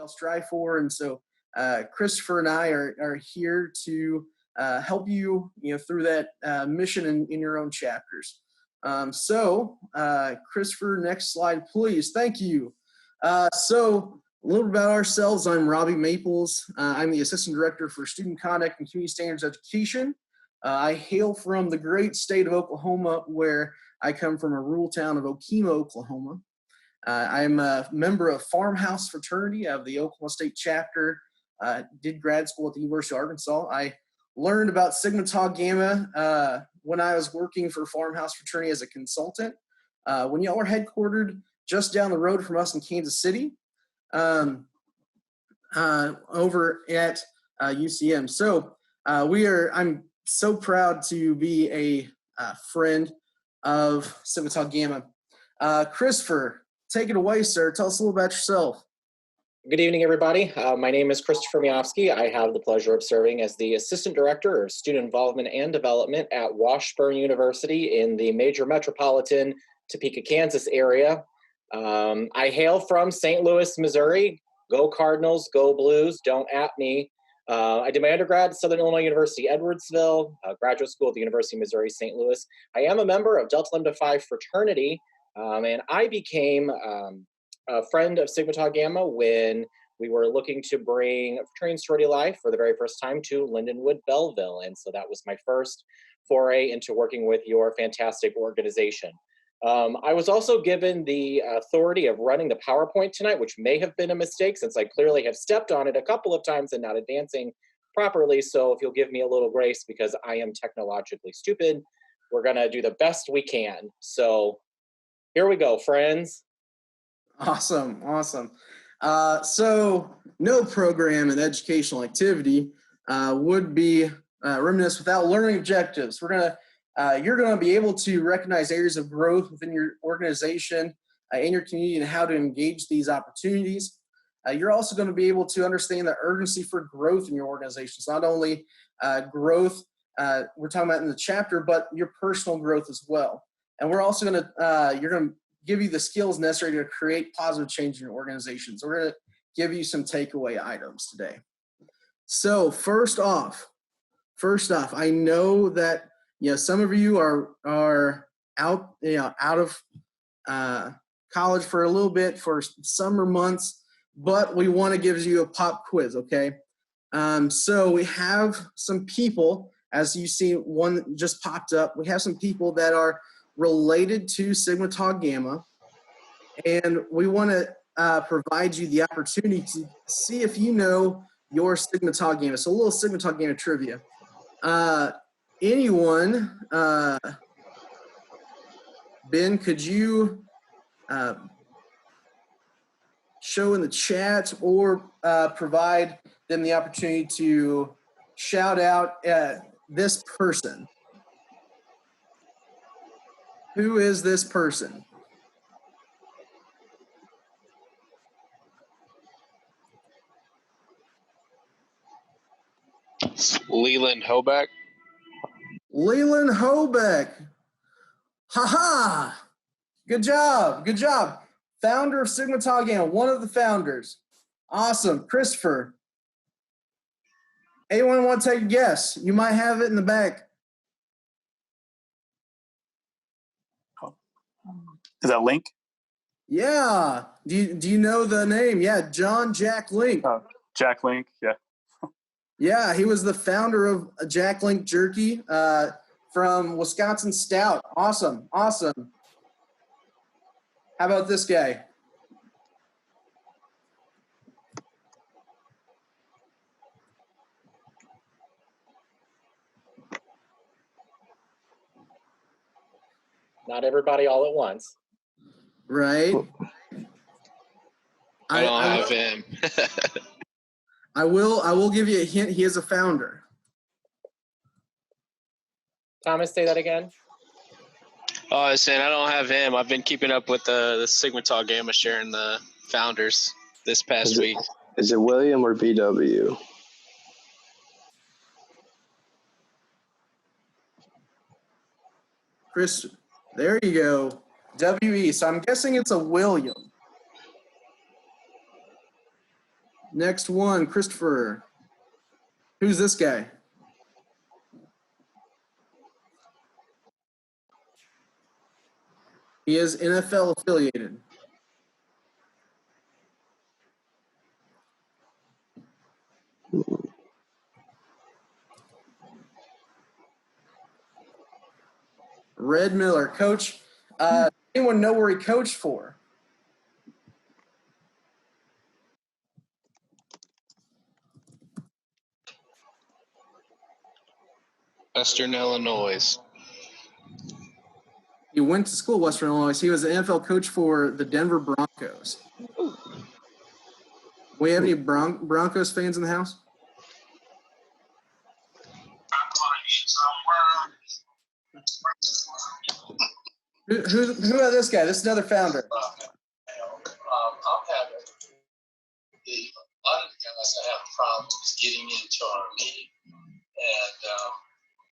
y'all strive for. And so Christopher and I are here to help you, through that mission in your own chapters. Christopher, next slide, please. Thank you. So a little bit about ourselves. I'm Robbie Maples. I'm the Assistant Director for Student Conduct and Community Standards Education. I hail from the great state of Oklahoma, where I come from a rural town of Okemo, Oklahoma. I'm a member of Farmhouse Fraternity of the Oklahoma State chapter. Did grad school at the University of Arkansas. I learned about Sigma Tau Gamma when I was working for Farmhouse Fraternity as a consultant. When y'all are headquartered just down the road from us in Kansas City, over at UCM. So I'm so proud to be a friend of Sigma Tau Gamma. Christopher, take it away, sir. Tell us a little about yourself. Good evening, everybody. My name is Christopher Miofsky. I have the pleasure of serving as the Assistant Director of Student Involvement and Development at Washburn University in the major metropolitan Topeka, Kansas area. I hail from St. Louis, Missouri. Go Cardinals, go Blues, don't at me. I did my undergrad at Southern Illinois University, Edwardsville, graduate school at the University of Missouri, St. Louis. I am a member of Delta Lambda Phi Fraternity, and I became a friend of Sigma Tau Gamma when we were looking to bring fraternity and sorority life for the very first time to Lindenwood, Belleville. And so that was my first foray into working with your fantastic organization. I was also given the authority of running the PowerPoint tonight, which may have been a mistake since I clearly have stepped on it a couple of times and not advancing properly. So if you'll give me a little grace because I am technologically stupid, we're gonna do the best we can. So here we go, friends. Awesome. So no program and educational activity would be reminiscent without learning objectives. You're gonna be able to recognize areas of growth within your organization and your community and how to engage these opportunities. You're also going to be able to understand the urgency for growth in your organization. It's not only growth we're talking about in the chapter, but your personal growth as well. And we're also going to, you're going to give you the skills necessary to create positive change in your organization. So we're going to give you some takeaway items today. So first off, I know that some of you are out of college for a little bit for summer months, but we want to give you a pop quiz, okay? So we have some people, as you see, one just popped up. We have some people that are related to Sigma Tau Gamma, and we want to provide you the opportunity to see if you know your Sigma Tau Gamma. So a little Sigma Tau Gamma trivia. Anyone, Ben, could you show in the chat or provide them the opportunity to shout out this person? Who is this person? Leland Hoback. Leland Hoback. Ha-ha! Good job. Founder of Sigma Tau Gamma, one of the founders. Awesome. Christopher, anyone want to take a guess? You might have it in the back. Is that Link? Yeah. Do you know the name? Yeah, John Jack Link. Jack Link, yeah. Yeah, he was the founder of Jack Link Jerky from Wisconsin Stout. Awesome. How about this guy? Not everybody all at once. Right. I don't have him. I will give you a hint. He is a founder. Thomas, say that again. Oh, I was saying I don't have him. I've been keeping up with the Sigma Tau Gamma sharing the founders this past week. Is it William or BW? Chris, there you go. WE. So I'm guessing it's a William. Next one, Christopher. Who's this guy? He is NFL affiliated. Red Miller, coach. Anyone know where he coached for? Western Illinois. He went to school, Western Illinois. He was the NFL coach for the Denver Broncos. We have any Broncos fans in the house? Who are this guy? This is another founder. I'm having a lot of the guys that have problems getting into our meeting, and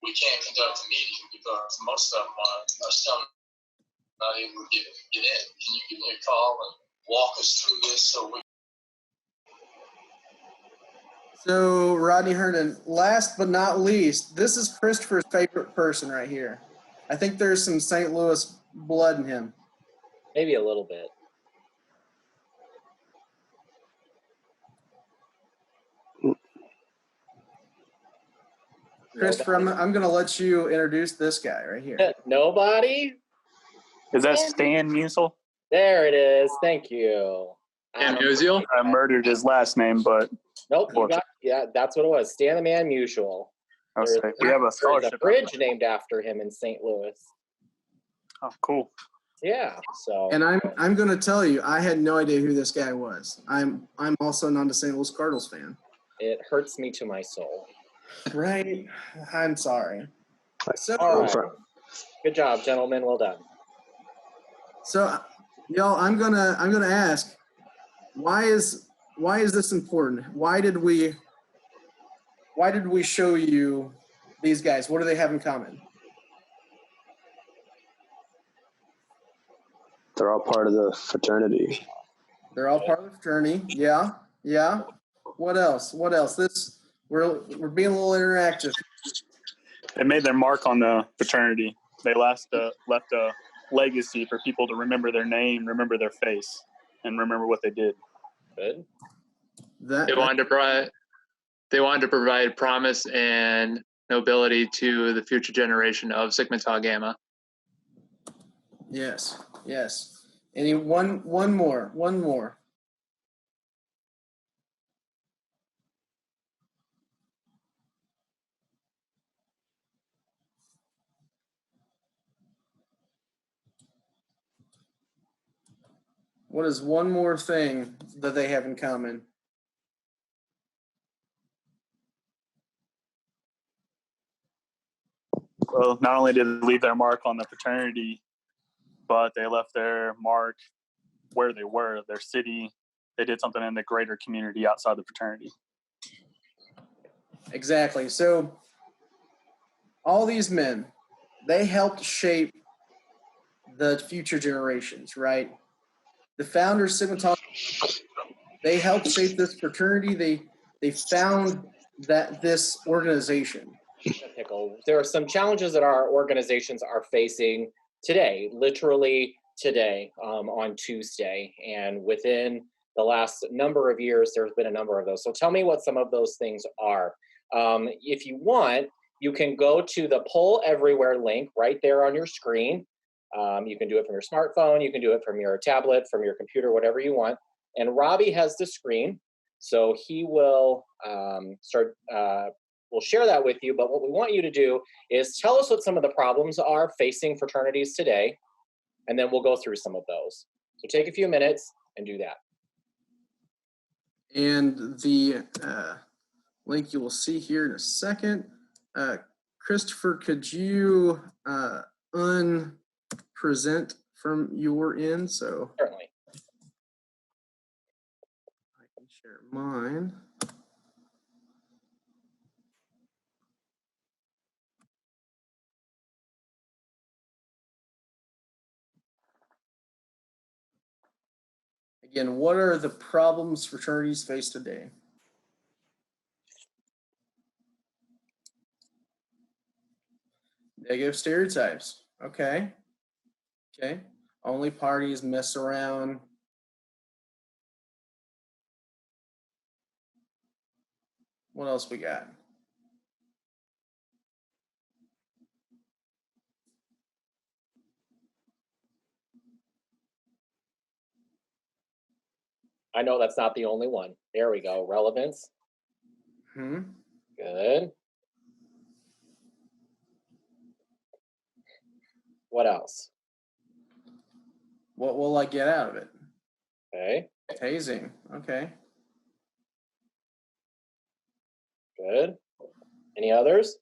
we can't conduct a meeting because most of them are still not able to get in. Can you give me a call and walk us through this so we? So, Rodney Herndon, last but not least, this is Christopher's favorite person right here. I think there's some St. Louis blood in him. Maybe a little bit. Christopher, I'm going to let you introduce this guy right here. Nobody? Is that Stan Musial? There it is. Thank you. Stan Musial? I murdered his last name, but Nope. Yeah, that's what it was. Stan the Man Musial. I'll say we have a There's a scholarship. bridge named after him in St. Louis. Oh, cool. Yeah. So. And I'm going to tell you, I had no idea who this guy was. I'm also not a St. Louis Cardinals fan. It hurts me to my soul. Right? I'm sorry. So, All right. Good job, gentlemen. Well done. So, y'all, I'm gonna ask, why is this important? Why did we show you these guys? What do they have in common? They're all part of the fraternity. They're all part of the fraternity. Yeah. What else? We're being a little interactive. They made their mark on the fraternity. They left a legacy for people to remember their name, remember their face, and remember what they did. Good. They wanted to provide promise and nobility to the future generation of Sigma Tau Gamma. Yes. Any one more. What is one more thing that they have in common? Well, not only did they leave their mark on the fraternity, but they left their mark where they were, their city. They did something in the greater community outside the fraternity. Exactly. So all these men, they helped shape the future generations, right? The founders, Sigma Tau, they helped shape this fraternity. They found this organization. Pickle. There are some challenges that our organizations are facing today, literally today, on Tuesday. And within the last number of years, there's been a number of those. So tell me what some of those things are. If you want, you can go to the Poll Everywhere link right there on your screen. You can do it from your smartphone. You can do it from your tablet, from your computer, whatever you want. And Robbie has the screen. So he will we'll share that with you, but what we want you to do is tell us what some of the problems are facing fraternities today, and then we'll go through some of those. So take a few minutes and do that. And the link you will see here in a second. Christopher, could you unpresent from your end? So Certainly. I can share mine. Again, what are the problems fraternities face today? Negative stereotypes. Okay. Okay. Only parties mess around. What else we got? I know that's not the only one. There we go. Relevance. Good. What else? What will I get out of it? Okay. Hazing. Okay. Good. Any others?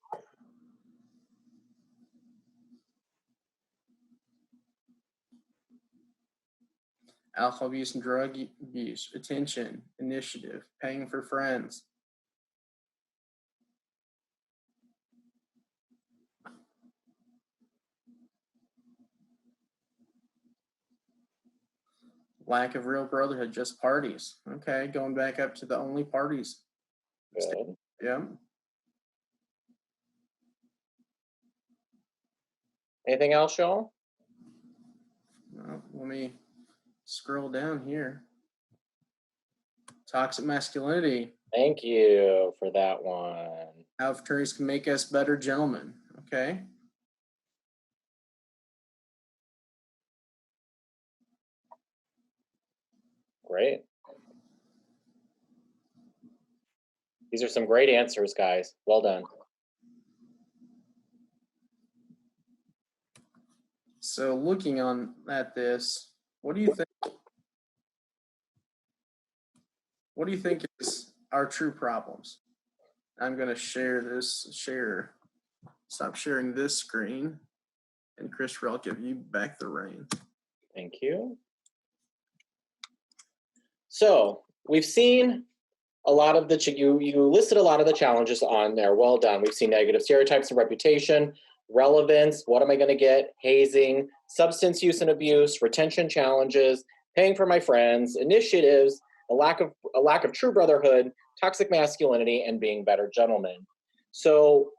Alcohol abuse and drug abuse, attention, initiative, paying for friends. Lack of real brotherhood, just parties. Okay, going back up to the only parties. Good. Yeah. Anything else, y'all? Well, let me scroll down here. Toxic masculinity. Thank you for that one. How fraternities can make us better gentlemen. Okay. Great. These are some great answers, guys. Well done. So looking at this, what do you think? What do you think is our true problems? I'm going to stop sharing this screen. And Christopher, I'll give you back the reins. Thank you. So we've seen a lot of you listed a lot of the challenges on there. Well done. We've seen negative stereotypes and reputation, relevance, what am I going to get, hazing, substance use and abuse, retention challenges, paying for my friends, initiatives, a lack of true brotherhood, toxic masculinity, and being better gentlemen. So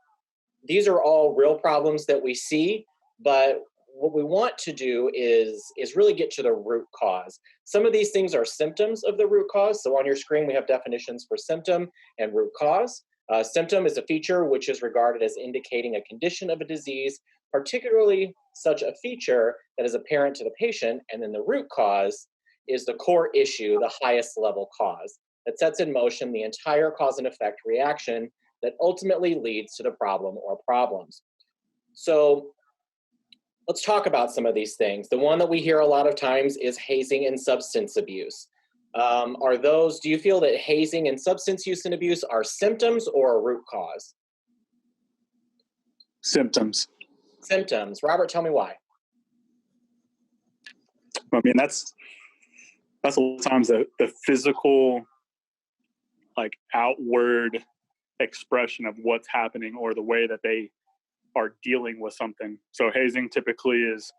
these are all real problems that we see, but what we want to do is really get to the root cause. Some of these things are symptoms of the root cause. So on your screen, we have definitions for symptom and root cause. Symptom is a feature which is regarded as indicating a condition of a disease, particularly such a feature that is apparent to the patient. And then the root cause is the core issue, the highest level cause that sets in motion the entire cause and effect reaction that ultimately leads to the problem or problems. So let's talk about some of these things. The one that we hear a lot of times is hazing and substance abuse. Do you feel that hazing and substance use and abuse are symptoms or a root cause? Symptoms. Symptoms. Robert, tell me why. I mean, that's a lot of times the physical, like, outward expression of what's happening or the way that they are dealing with something. So hazing typically is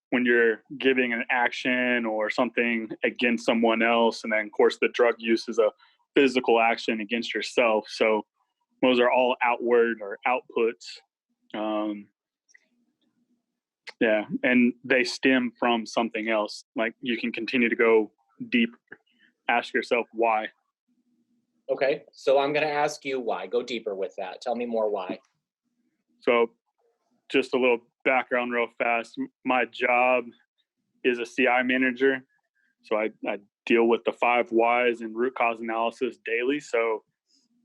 when you're giving an action or something against someone else. And then, of course, the drug use is a physical action against yourself. So those are all outward or outputs. Yeah, and they stem from something else. Like, you can continue to go deeper. Ask yourself why. Okay, so I'm going to ask you why. Go deeper with that. Tell me more why. So just a little background real fast. My job is a CI manager. So I deal with the 5 whys and root cause analysis daily. So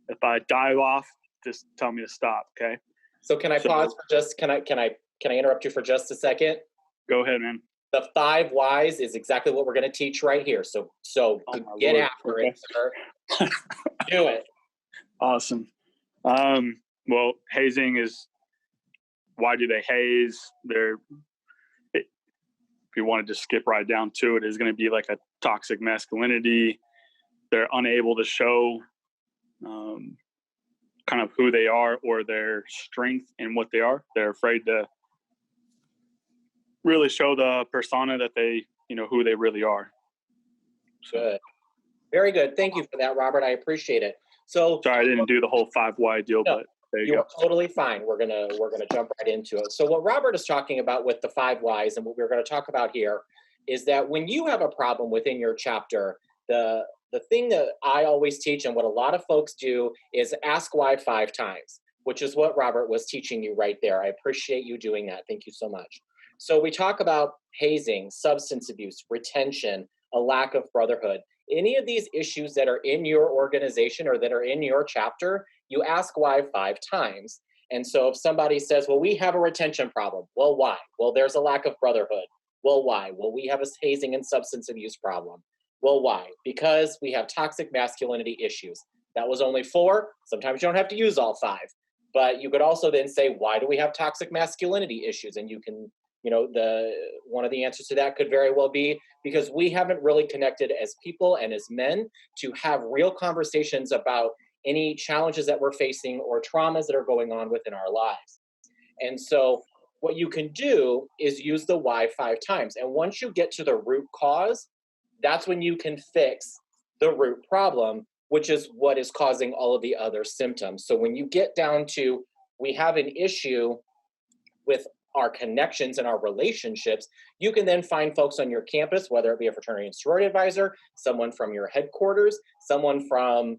if I dive off, just tell me to stop, okay? So can I pause for just, can I interrupt you for just a second? Go ahead, man. The 5 whys is exactly what we're going to teach right here. So get after it, sir. Do it. Awesome. Well, hazing is, why do they haze? If you want to just skip right down to it, is going to be like a toxic masculinity. They're unable to show kind of who they are or their strength in what they are. They're afraid to really show the persona that they, who they really are. Good. Very good. Thank you for that, Robert. I appreciate it. So Sorry, I didn't do the whole 5 why deal, no, but there you you go. are totally fine. We're gonna jump right into it. So what Robert is talking about with the 5 whys and what we're going to talk about here is that when you have a problem within your chapter, the thing that I always teach and what a lot of folks do is ask why 5 times, which is what Robert was teaching you right there. I appreciate you doing that. Thank you so much. So we talk about hazing, substance abuse, retention, a lack of brotherhood. Any of these issues that are in your organization or that are in your chapter, you ask why 5 times. And so if somebody says, well, we have a retention problem. Well, why? Well, there's a lack of brotherhood. Well, why? Well, we have a hazing and substance abuse problem. Well, why? Because we have toxic masculinity issues. That was only 4. Sometimes you don't have to use all 5. But you could also then say, why do we have toxic masculinity issues? And you can, one of the answers to that could very well be because we haven't really connected as people and as men to have real conversations about any challenges that we're facing or traumas that are going on within our lives. And so what you can do is use the why 5 times. And once you get to the root cause, that's when you can fix the root problem, which is what is causing all of the other symptoms. So when you get down to, we have an issue with our connections and our relationships, you can then find folks on your campus, whether it be a fraternity and sorority advisor, someone from your headquarters, someone from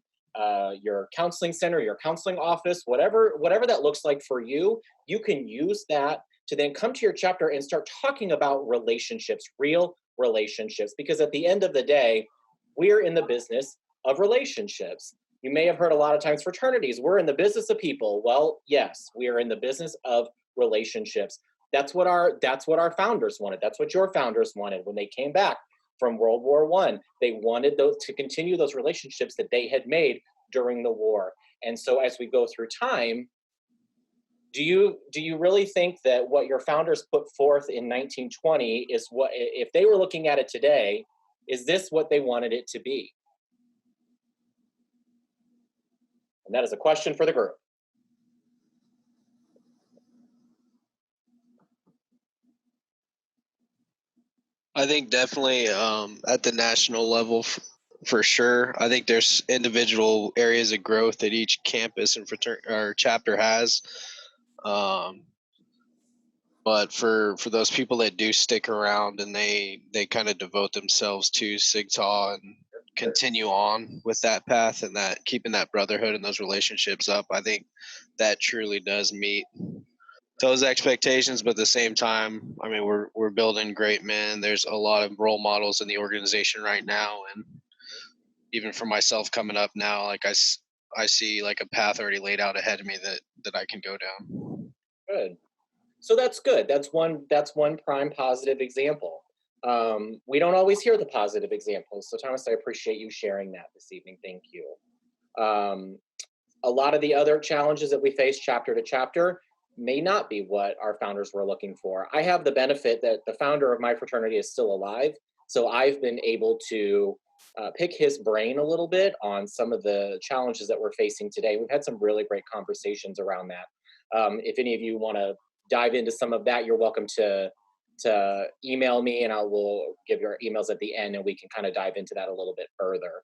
your counseling center, your counseling office, whatever that looks like for you, you can use that to then come to your chapter and start talking about relationships, real relationships, because at the end of the day, we're in the business of relationships. You may have heard a lot of times fraternities, we're in the business of people. Well, yes, we are in the business of relationships. That's what our founders wanted. That's what your founders wanted when they came back from World War I. They wanted those to continue those relationships that they had made during the war. And so as we go through time, do you really think that what your founders put forth in 1920 is what, if they were looking at it today, is this what they wanted it to be? And that is a question for the group. I think definitely at the national level for sure. I think there's individual areas of growth that each campus and or chapter has. But for those people that do stick around and they kind of devote themselves to SIGTAW and continue on with that path and that keeping that brotherhood and those relationships up, I think that truly does meet those expectations. But at the same time, I mean, we're building great men. There's a lot of role models in the organization right now, and even for myself coming up now, like I see like a path already laid out ahead of me that I can go down. Good. So that's good. That's one prime positive example. We don't always hear the positive examples. So Thomas, I appreciate you sharing that this evening. Thank you. A lot of the other challenges that we face chapter to chapter may not be what our founders were looking for. I have the benefit that the founder of my fraternity is still alive. So I've been able to pick his brain a little bit on some of the challenges that we're facing today. We've had some really great conversations around that. If any of you want to dive into some of that, you're welcome to email me, and I will give your emails at the end, and we can kind of dive into that a little bit further.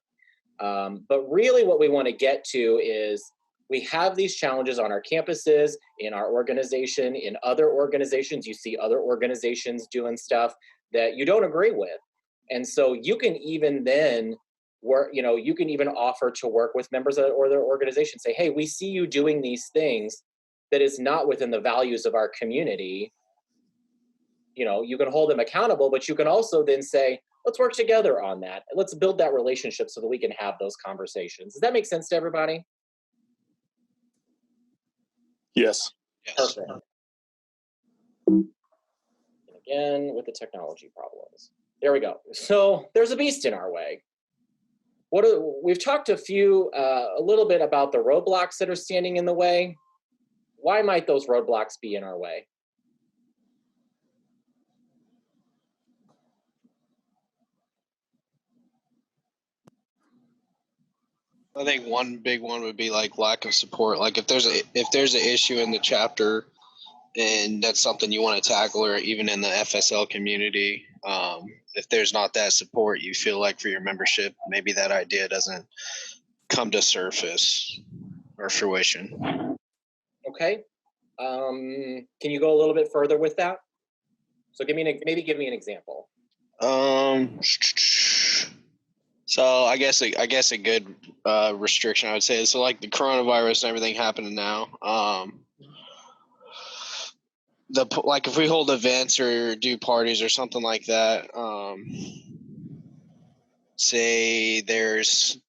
But really what we want to get to is we have these challenges on our campuses, in our organization, in other organizations. You see other organizations doing stuff that you don't agree with. And so you can even then work, you can even offer to work with members of their organization, say, hey, we see you doing these things that is not within the values of our community. You can hold them accountable, but you can also then say, let's work together on that. Let's build that relationship so that we can have those conversations. Does that make sense to everybody? Yes. Perfect. And again, with the technology problems. There we go. So there's a beast in our way. We've talked a little bit about the roadblocks that are standing in the way. Why might those roadblocks be in our way? I think one big one would be like lack of support. Like if there's an issue in the chapter and that's something you want to tackle, or even in the FSL community, if there's not that support, you feel like for your membership, maybe that idea doesn't come to surface or fruition. Okay. Can you go a little bit further with that? So give me an example. So I guess a good restriction I would say is, so like the coronavirus and everything happening now. Like if we hold events or do parties or something like that, say there's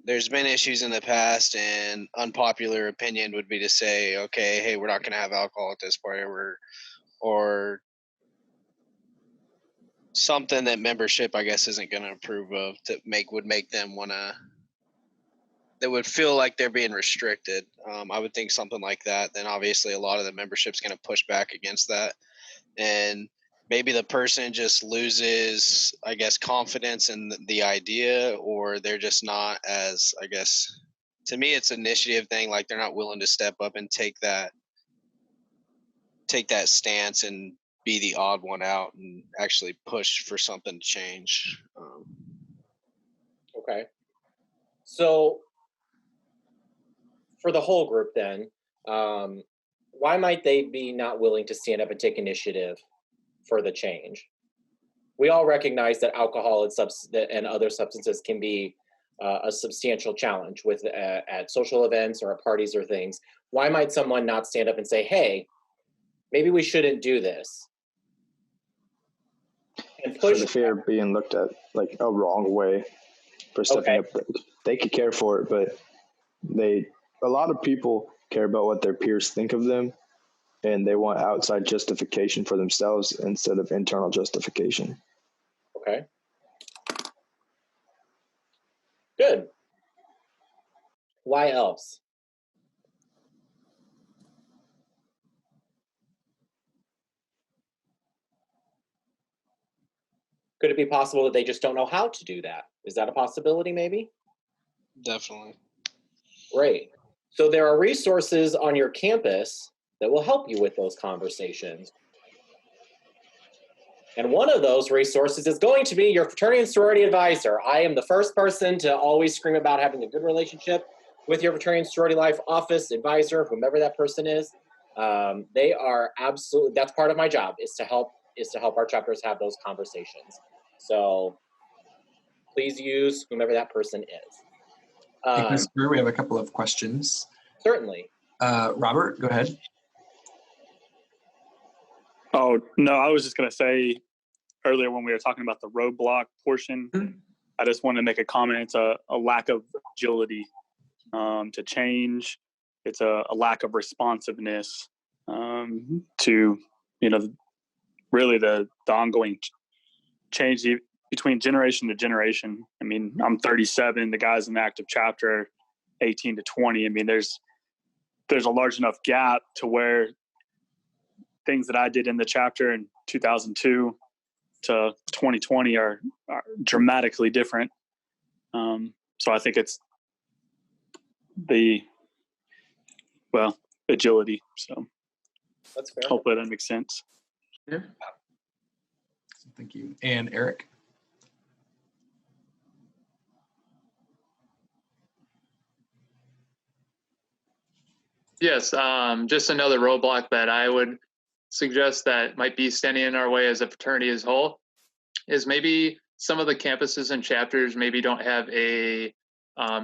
been issues in the past, and unpopular opinion would be to say, okay, hey, we're not going to have alcohol at this party, or something that membership, I guess, isn't going to approve of, would make them want to, that would feel like they're being restricted. I would think something like that. Then obviously a lot of the membership's going to push back against that. And maybe the person just loses, I guess, confidence in the idea, or they're just not as, I guess, to me, it's an initiative thing. Like they're not willing to step up and take that stance and be the odd one out and actually push for something to change. Okay. So for the whole group then, why might they be not willing to stand up and take initiative for the change? We all recognize that alcohol and other substances can be a substantial challenge with at social events or at parties or things. Why might someone not stand up and say, hey, maybe we shouldn't do this? And push for the fear of being looked at like a wrong way for stepping up. They could care for it, but a lot of people care about what their peers think of them, and they want outside justification for themselves instead of internal justification. Okay. Good. Why else? Could it be possible that they just don't know how to do that? Is that a possibility, maybe? Definitely. Great. So there are resources on your campus that will help you with those conversations. And one of those resources is going to be your fraternity and sorority advisor. I am the first person to always scream about having a good relationship with your fraternity and sorority life office advisor, whomever that person is. They are absolutely, that's part of my job, is to help our chapters have those conversations. So please use whomever that person is. Hey, Christopher, we have a couple of questions. Certainly. Robert, go ahead. Oh, no, I was just going to say earlier when we were talking about the roadblock portion, I just wanted to make a comment. It's a lack of agility to change. It's a lack of responsiveness to, really the ongoing change between generation to generation. I mean, I'm 37, the guys in the active chapter, 18 to 20. I mean, there's a large enough gap to where things that I did in the chapter in 2002 to 2020 are dramatically different. So I think it's agility. So that's fair. Hopefully that makes sense. Yeah. Thank you. And Eric? Yes, just another roadblock that I would suggest that might be standing in our way as a fraternity as a whole is maybe some of the campuses and chapters maybe don't have a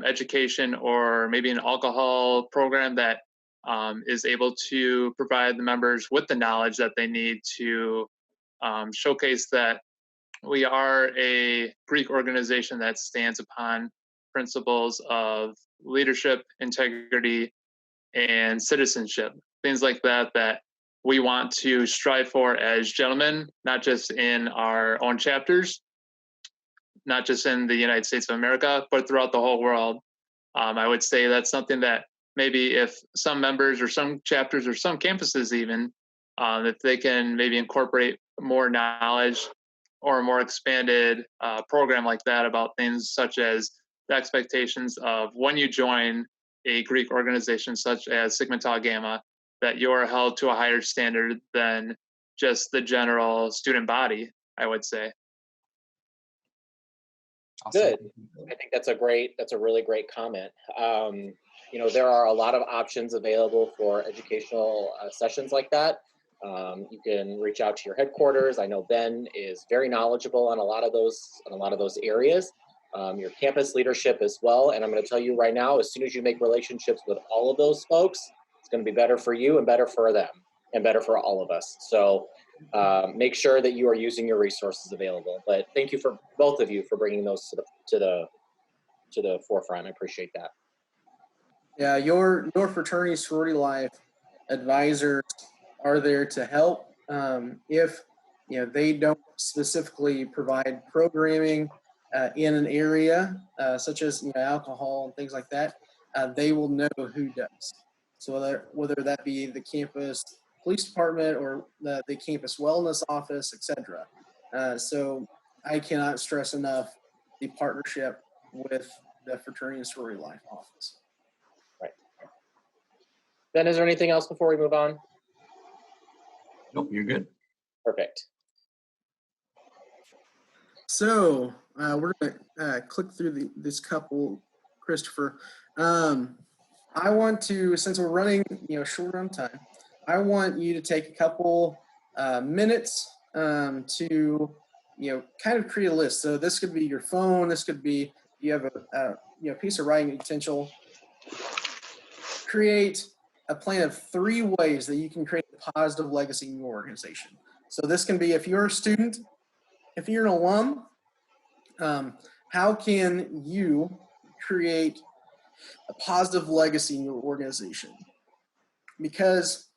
education or maybe an alcohol program that is able to provide the members with the knowledge that they need to showcase that we are a Greek organization that stands upon principles of leadership, integrity, and citizenship, things like that we want to strive for as gentlemen, not just in our own chapters, not just in the United States of America, but throughout the whole world. I would say that's something that maybe if some members or some chapters or some campuses even, if they can maybe incorporate more knowledge or a more expanded program like that about things such as the expectations of when you join a Greek organization such as Sigma Tau Gamma, that you're held to a higher standard than just the general student body, I would say. Awesome. Good. I think that's a really great comment. There are a lot of options available for educational sessions like that. You can reach out to your headquarters. I know Ben is very knowledgeable on a lot of those areas. Your campus leadership as well. And I'm going to tell you right now, as soon as you make relationships with all of those folks, it's going to be better for you and better for them and better for all of us. So make sure that you are using your resources available. But thank you for both of you for bringing those to the forefront. I appreciate that. Yeah, your fraternity sorority life advisors are there to help. If they don't specifically provide programming in an area such as alcohol and things like that, they will know who does. So whether that be the campus police department or the campus wellness office, etc. So I cannot stress enough the partnership with the fraternity and sorority life office. Right. Ben, is there anything else before we move on? Nope, you're good. Perfect. So we're going to click through this couple, Christopher. I want to, since we're running short on time, I want you to take a couple minutes to kind of create a list. So this could be your phone. This could be you have a piece of writing utensil. Create a plan of 3 ways that you can create a positive legacy in your organization. So this can be if you're a student, if you're an alum, how can you create a positive legacy in your organization? Because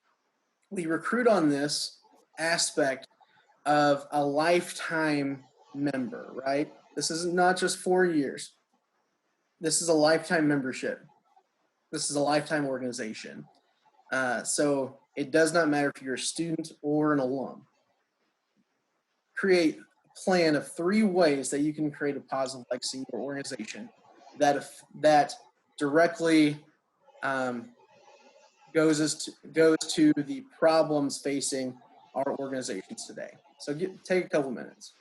we recruit on this aspect of a lifetime member, right? This is not just 4 years. This is a lifetime membership. This is a lifetime organization. So it does not matter if you're a student or an alum. Create a plan of 3 ways that you can create a positive legacy in your organization that directly goes to the problems facing our organizations today. So take a couple minutes.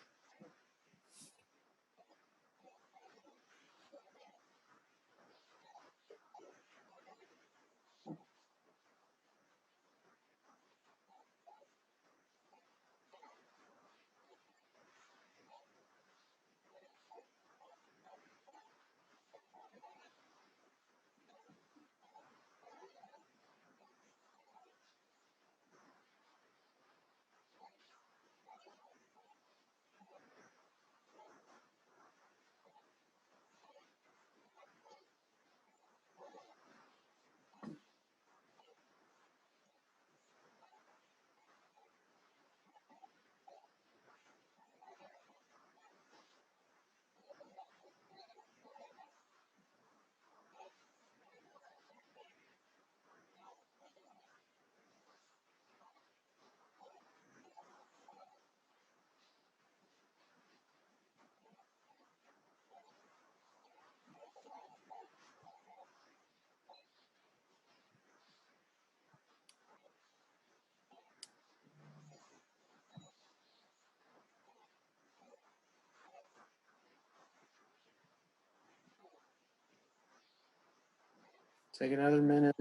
Take another minute.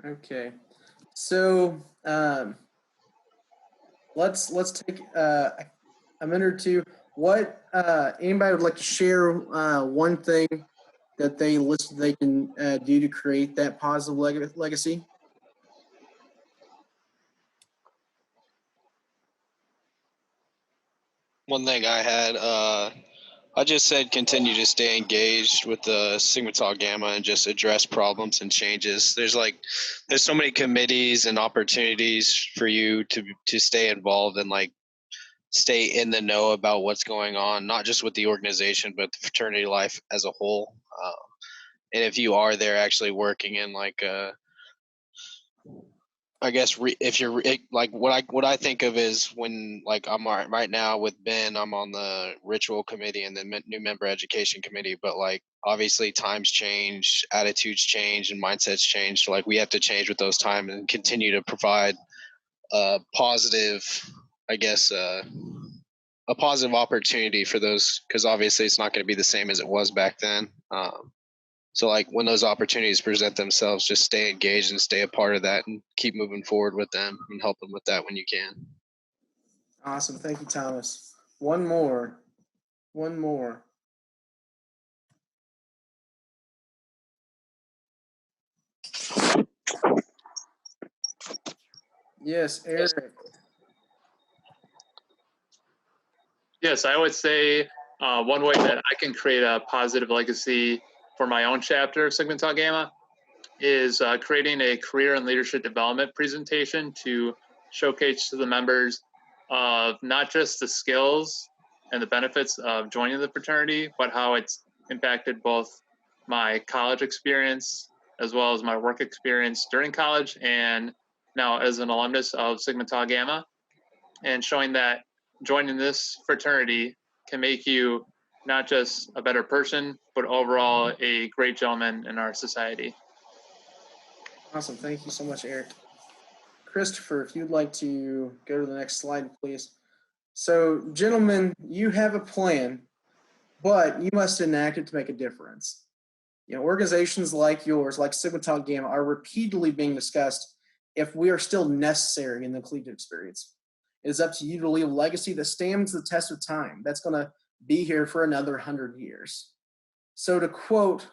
Okay, so let's take a minute or two. What anybody would like to share one thing that they listed they can do to create that positive legacy? One thing I had, I just said continue to stay engaged with the Sigma Tau Gamma and just address problems and changes. There's so many committees and opportunities for you to stay involved and stay in the know about what's going on, not just with the organization, but the fraternity life as a whole. And if you are there actually working in I guess if you're like what I think of is when like I'm right now with Ben, I'm on the ritual committee and the new member education committee, but like obviously times change, attitudes change, and mindsets change. So like we have to change with those times and continue to provide a positive, I guess, a positive opportunity for those, because obviously it's not going to be the same as it was back then. So like when those opportunities present themselves, just stay engaged and stay a part of that and keep moving forward with them and help them with that when you can. Awesome. Thank you, Thomas. One more. Yes, Eric. Yes, I would say one way that I can create a positive legacy for my own chapter of Sigma Tau Gamma is creating a career and leadership development presentation to showcase to the members of not just the skills and the benefits of joining the fraternity, but how it's impacted both my college experience as well as my work experience during college and now as an alumnus of Sigma Tau Gamma, and showing that joining this fraternity can make you not just a better person, but overall a great gentleman in our society. Awesome. Thank you so much, Eric. Christopher, if you'd like to go to the next slide, please. So, gentlemen, you have a plan, but you must enact it to make a difference. You know, organizations like yours, like Sigma Tau Gamma, are repeatedly being discussed if we are still necessary in the collegiate experience. It is up to you to leave a legacy that stands the test of time. That's going to be here for another 100 years. So to quote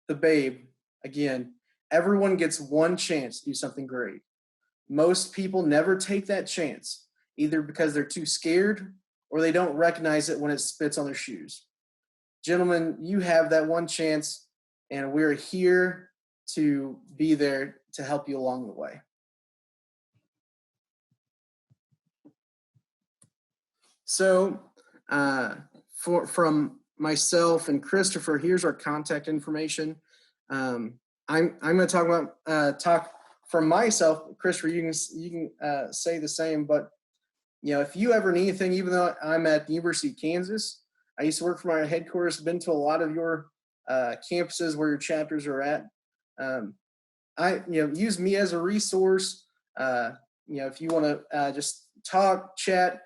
the Babe, again, everyone gets one chance to do something great. Most people never take that chance, either because they're too scared or they don't recognize it when it spits on their shoes. Gentlemen, you have that one chance, and we're here to be there to help you along the way. So from myself and Christopher, here's our contact information. I'm going to talk about talk from myself. Christopher, you can say the same. But you know, if you ever need anything, even though I'm at the University of Kansas, I used to work for my headquarters. Been to a lot of your campuses where your chapters are at. Use me as a resource. If you want to just talk, chat,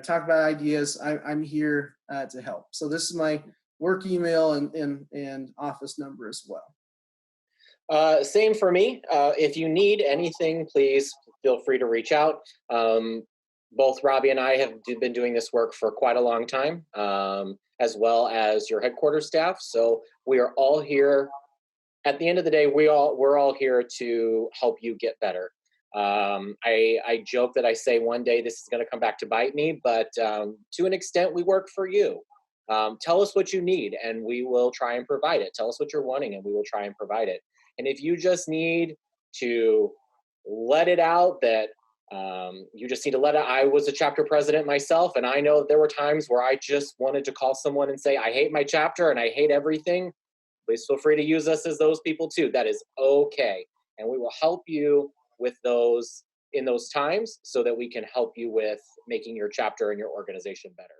talk about ideas, I'm here to help. So this is my work email and office number as well. Same for me. If you need anything, please feel free to reach out. Both Robbie and I have been doing this work for quite a long time, as well as your headquarters staff. So we are all here. At the end of the day, we're all here to help you get better. I joke that I say one day this is going to come back to bite me, but to an extent, we work for you. Tell us what you need, and we will try and provide it. Tell us what you're wanting, and we will try and provide it. And if you just need to let it out, that you just need to let it. I was a chapter president myself, and I know there were times where I just wanted to call someone and say, I hate my chapter and I hate everything. Please feel free to use us as those people too. That is okay. And we will help you with those in those times so that we can help you with making your chapter and your organization better.